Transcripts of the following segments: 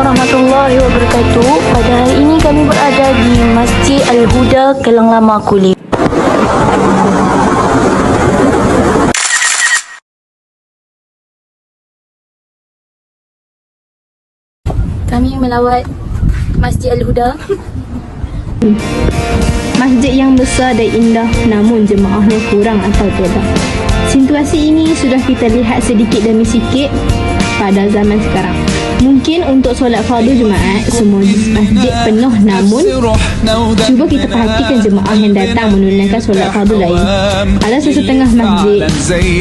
warahmatullahi wabarakatuh. Pada hari ini kami berada di Masjid Al-Huda, Kelang Lama, Kulim. Kami melawat Masjid Al-Huda. Masjid yang besar dan indah, namun jemaahnya kurang atau tidak. Situasi ini sudah kita lihat sedikit demi sedikit pada zaman sekarang. Mungkin untuk solat fardu Jumaat semua masjid penuh, namun cuba kita perhatikan jemaah yang datang menunaikan solat fardu lain. Ada sesetengah masjid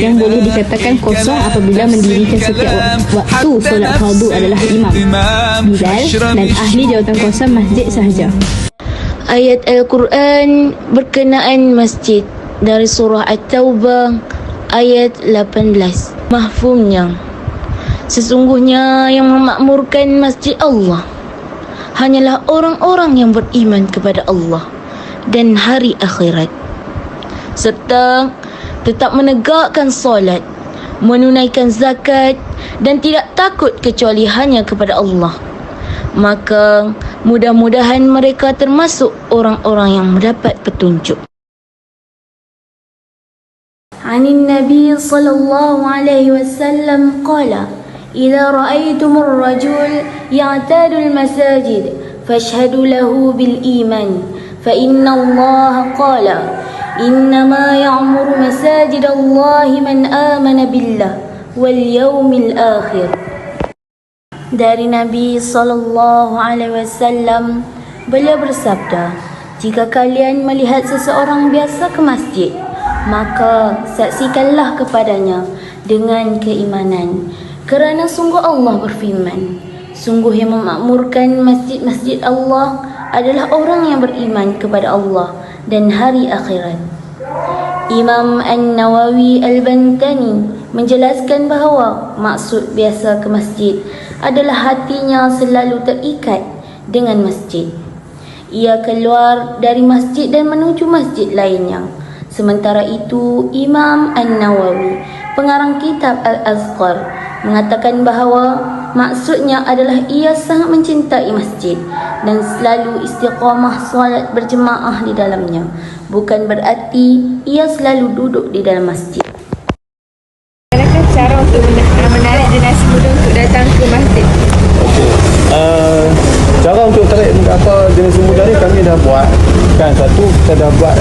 yang boleh dikatakan kosong apabila mendirikan setiap waktu solat fardu adalah imam, Bilal dan ahli jawatan kuasa masjid sahaja. Ayat Al-Quran berkenaan masjid dari surah At-Taubah ayat 18. Mahfumnya, sesungguhnya yang memakmurkan masjid Allah hanyalah orang-orang yang beriman kepada Allah dan hari akhirat, serta tetap menegakkan solat, menunaikan zakat dan tidak takut kecuali hanya kepada Allah. Maka mudah-mudahan mereka termasuk orang-orang yang mendapat petunjuk. Anin Nabi sallallahu alaihi wasallam qala: "Idza ra'aytumur rajul ya'tadul masajid fashhadu lahu bil iman, fa inna Allah qala: innama ya'muru masajid Allah man amana billah wal yawmil akhir." Dari Nabi SAW, beliau bersabda, jika kalian melihat seseorang biasa ke masjid, maka saksikanlah kepadanya dengan keimanan. Kerana sungguh Allah berfirman, sungguh yang memakmurkan masjid-masjid Allah adalah orang yang beriman kepada Allah dan hari akhirat. Imam An-Nawawi Al-Bantani menjelaskan bahawa maksud biasa ke masjid adalah hatinya selalu terikat dengan masjid. Ia keluar dari masjid dan menuju masjid lainnya. Sementara itu, Imam An-Nawawi, pengarang kitab Al-Azkar, mengatakan bahawa maksudnya adalah ia sangat mencintai masjid dan selalu istiqamah solat berjemaah di dalamnya. Bukan berarti ia selalu duduk di dalam masjid. Adakah cara untuk menarik generasi muda untuk datang ke masjid? Cara untuk tarik jenis muda ni kami dah buat kan. Satu, kita dah buat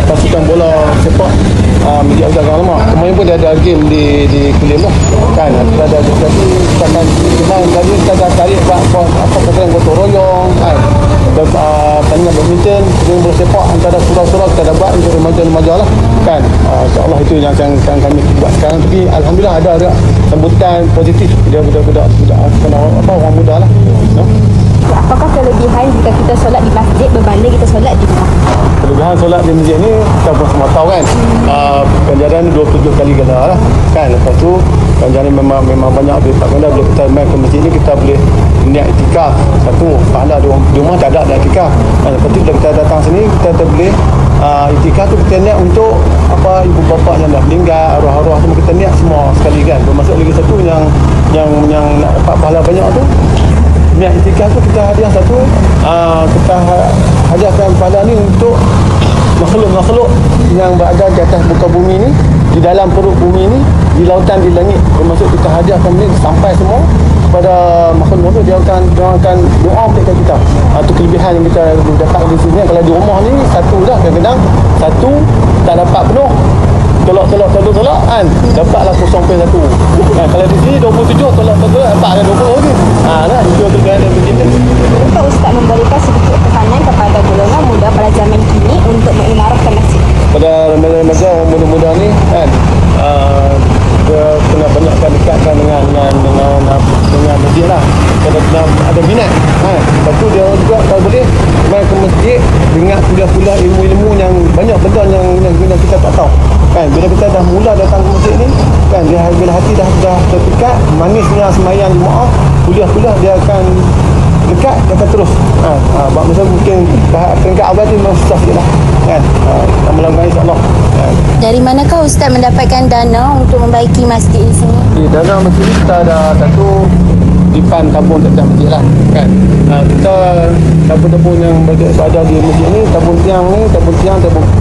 pasukan bola sepak Masjid Al-Huda Kelang Lama. Kemarin pun dia ada game di Kulim lah kan. Kita ada diskusi, kita akan tadi kita dah tarik apa kata yang gotong royong kan. Tanya badminton, game bola sepak antara surau-surau kita dah buat untuk remaja-remaja lah kan. InsyaAllah itu yang kami buat sekarang. Tapi Alhamdulillah ada sambutan positif dia budak-budak orang muda lah. Apakah kelebihan jika kita solat di masjid berbanding kita solat di rumah? Kelebihan solat di masjid ni kita pun semua tahu kan. Ganjaran 27 kali ganda lah kan. Lepas tu ganjaran memang banyak berlipat ganda. Bila kita main ke masjid ni kita boleh niat iktikaf. Satu, pahala di rumah tak ada iktikaf. Lepas tu bila kita datang sini kita boleh iktikaf tu kita niat untuk ibu bapa yang dah meninggal, arwah-arwah semua kita niat semua sekali kan. Bermaksud lagi satu yang nak dapat pahala banyak tu, niat iktikaf tu kita hadiah satu, kita hadiahkan pahala ni untuk makhluk-makhluk yang berada di atas muka bumi ni, di dalam perut bumi ni, di lautan, di langit. Bermaksud kita hadiahkan ni sampai semua kepada makhluk-makhluk, dia akan doa untuk kita. Itu kelebihan yang kita dapat di sini. Kalau di rumah ni satu dah, kadang-kadang satu tak dapat penuh, tolak kan, dapatlah 0.1 kan. Kalau di sini 27 tolak dapatlah 20 lagi. Nah itu kelebihan yang begini. Untuk Ustaz memberikan sedikit tekanan kepada golongan muda pada zaman kini untuk mengimarahkan masjid. Pada remaja orang muda-muda ni kan, dia kena banyakkan dekatkan dengan masjid lah. Kena ada minat kan. Lepas tu dia juga kalau boleh main ke masjid, dengar kuliah-kuliah ilmu-ilmu yang banyak benda yang kita tak tahu kan. Bila kita dah mula datang ke masjid ni kan, bila hati dah terpikat, manisnya sembahyang jemaah, kuliah-kuliah dia akan dekat, dia akan terus masa mungkin peringkat awal tu memang susah sikit lah kan. Kita mulakan insyaAllah kan. Dari manakah Ustaz mendapatkan dana untuk membaiki masjid di sini? Dana masjid ni kita ada satu dipan tabung tiap masjid lah kan. Kita tabung-tabung yang berada di masjid ni, tabung tiang,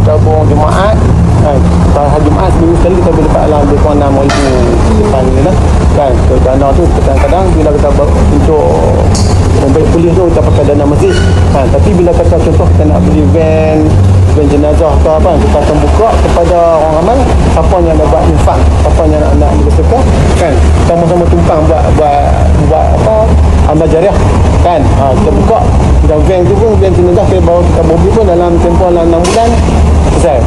tabung jemaat kan. Pada Jumaat seminggu sekali kita boleh dapat dalam lebih kurang 6,000 dipan ni lah kan. So, dana tu kadang-kadang bila kita untuk baik polis tu kita pakai dana masjid kan. Tapi bila kata contoh kita nak beli van jenazah ke apa, kita akan buka kepada orang ramai siapa yang nak buat infak, siapa yang nak bersedekah kan, sama-sama tumpang buat apa, amal jariah kan. Kita buka dan van tu pun, van jenazah kita beli pun dalam tempoh 6 bulan selesai.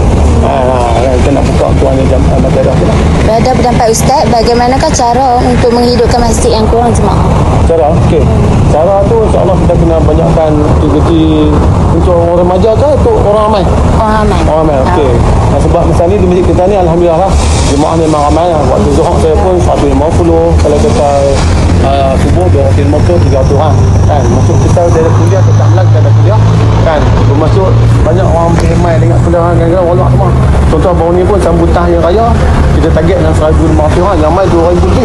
Kita nak buka tuan jam amal jariah tu lah. Berada pendapat Ustaz, bagaimanakah cara untuk menghidupkan masjid yang kurang jemaah? Cara, okey. Cara tu insya-Allah kita kena banyakkan aktiviti untuk orang remaja ke untuk orang ramai? Orang ramai, okey. Sebab misalnya di masjid kita ni alhamdulillah lah, jemaah memang ramai. Waktu Zuhur saya pun 150, kalau kita subuh 250, 300 orang kan. Masuk kita dari kuliah ke Tamlan, kita ada kuliah kan. Masuk banyak orang ramai dengan kuliah kan, wallah semua. Contoh baru ni pun sambutan hari raya kita target dalam 1,500 orang, yang mai 2,000 lebih.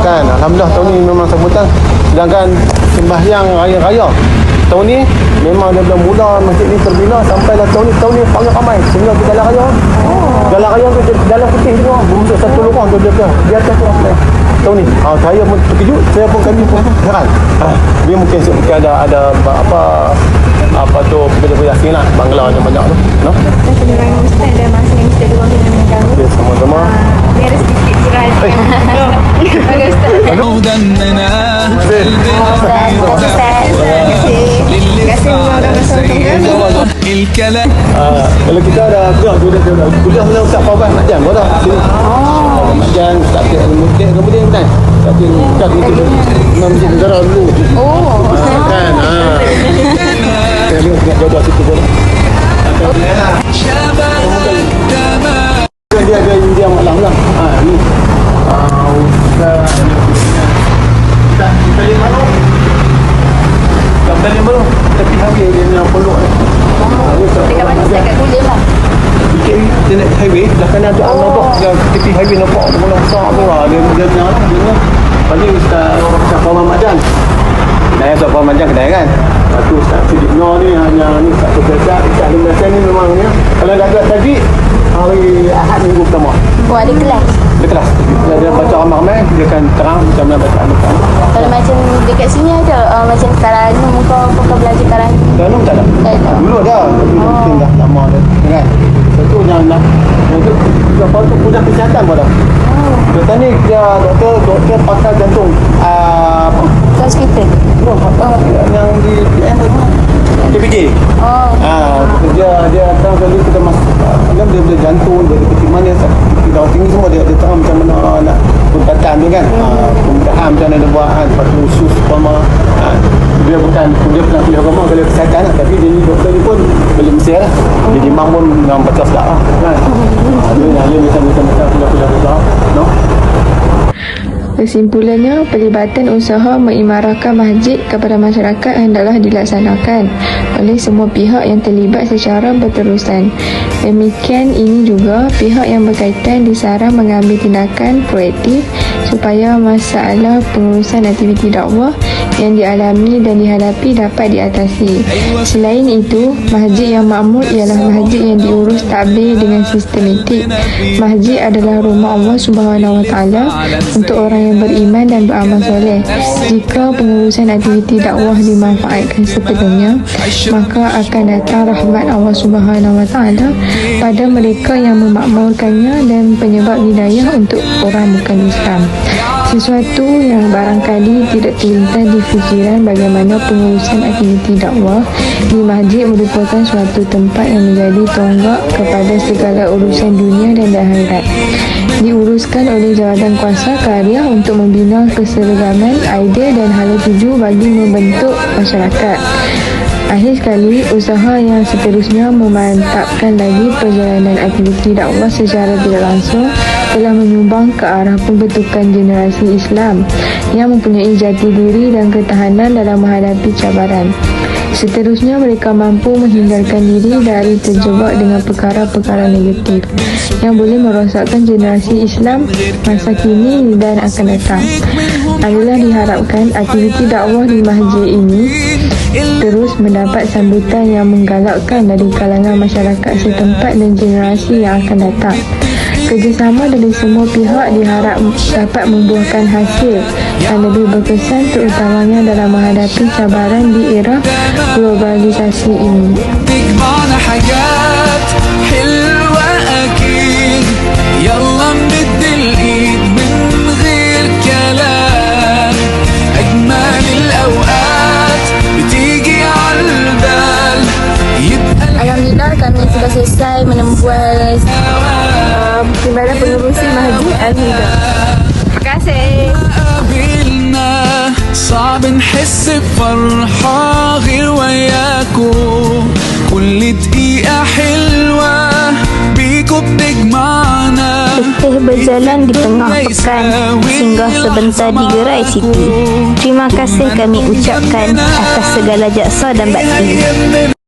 Kan, alhamdulillah tahun ni memang sambutan. Sedangkan sembahyang raya tahun ni memang dia belum mula masjid ni terbina sampailah tahun ni paling ramai. Sehingga di dalam raya dalam raya tu dalam putih semua untuk satu lorong tu dia atas tu ramai tahun ni. Saya pun terkejut, saya pun kami pun heran. Dia mungkin ada apa tu pekerja-pekerja asing lah, Bangla ada banyak tu, no? Penerangan Ustaz dan masa yang kita luangkan dengan kami. Okay, sama-sama. Biar sedikit curhat. Okey Ustaz. Terima kasih mengulang masa Kalau kita ada kuliah dengan Ustaz Fawaz Mak Jan, dah sini. Mak Jan, Ustaz Mungkin kemudian kan. Ustaz itu Imam Masjid Negara dulu. Kan. Dia jodoh situ pun. Dia malam lah. Ni. Ustaz kita lihat malam. Gambarnya baru tapi habis dia nak peluk ni. Dekat mana Ustaz? Kat kuliah lah. Dia naik highway, dah kanan tu nampak dia tepi highway nampak bola besar tu lah. Dia jalan dia. Tadi Ustaz Fawaz Mak Jan. Saya Ustaz Fawaz Mak Jan kedai kan. Lepas tu Ustaz Sidik Nur ni hanya ni Ustaz Ustaz Limbasan ni memang ni. Kalau dah ada tadi hari Ahad minggu pertama. Ada kelas. Dia kelas. Dia baca ramai-ramai, dia akan terang macam mana bacaan depan. Kalau macam dekat sini ada macam Taranum kau belajar Taranum. Taranum tak ada? Tak ada. Dulu ada, tapi mungkin dah lama dah. Kan? Satu yang apa tu punya kesihatan pun dah. Doktor ni dia doktor pakar jantung. Apa? Hospital. Yang di PM tu. KPJ. Dia tahu kali kita masuk dia boleh jantung, dia kecil manis, darah tinggi semua dia tahu macam mana nak pengobatan tu kan. Pembedahan macam mana dia buat kan, lepas tu usus sama. Dia bukan kuliah agama, kuliah kesihatan lah, tapi dia ni doktor ni pun boleh Mesir lah. Jadi imam pun memang baca sedap lah kan. Dia macam-macam kuliah besar, no? Kesimpulannya, pelibatan usaha mengimarahkan masjid kepada masyarakat hendaklah dilaksanakan oleh semua pihak yang terlibat secara berterusan. Demikian ini juga pihak yang berkaitan disarankan mengambil tindakan proaktif supaya masalah pengurusan aktiviti dakwah yang dialami dan dihadapi dapat diatasi. Selain itu, masjid yang makmur ialah masjid yang diurus takbir dengan sistematik. Masjid adalah rumah Allah Subhanahu Wa Taala untuk orang yang beriman dan beramal soleh. Jika pengurusan aktiviti dakwah dimanfaatkan sepenuhnya, maka akan datang rahmat Allah Subhanahu Wa Taala pada mereka yang memakmurkannya dan penyebab hidayah untuk orang bukan Islam. Sesuatu yang barangkali tidak terlintas di fikiran bagaimana pengurusan aktiviti dakwah di masjid merupakan suatu tempat yang menjadi tonggak kepada segala urusan dunia dan akhirat. Diuruskan oleh jawatan kuasa karya untuk membina keseragaman idea dan hala tuju bagi membentuk masyarakat. Akhir sekali, usaha yang seterusnya memantapkan lagi perjalanan aktiviti dakwah secara tidak langsung telah menyumbang ke arah pembentukan generasi Islam yang mempunyai jati diri dan ketahanan dalam menghadapi cabaran. Seterusnya, mereka mampu menghindarkan diri dari terjebak dengan perkara-perkara negatif yang boleh merosakkan generasi Islam masa kini dan akan datang. Adalah diharapkan aktiviti dakwah di masjid ini terus mendapat sambutan yang menggalakkan dari kalangan masyarakat setempat dan generasi yang akan datang. Kerjasama dari semua pihak diharap dapat membuahkan hasil yang lebih berkesan, terutamanya dalam menghadapi cabaran di era globalisasi ini. تجمعنا حاجات حلوة أكيد يلا نمد الإيد من غير كلام أجمل الأوقات بتيجي عالبال يبقى Alhamdulillah, kami sudah selesai menempuh Ibadah pengurusi masjid. Alhamdulillah. Terima kasih. قابلنا صعب نحس بفرحة غير وياكو كل دقيقة حلوة بيكو بتجمعنا Letih berjalan di tengah pekan, singgah sebentar di gerai Siti. Terima kasih kami ucapkan atas segala jaksa dan bakti.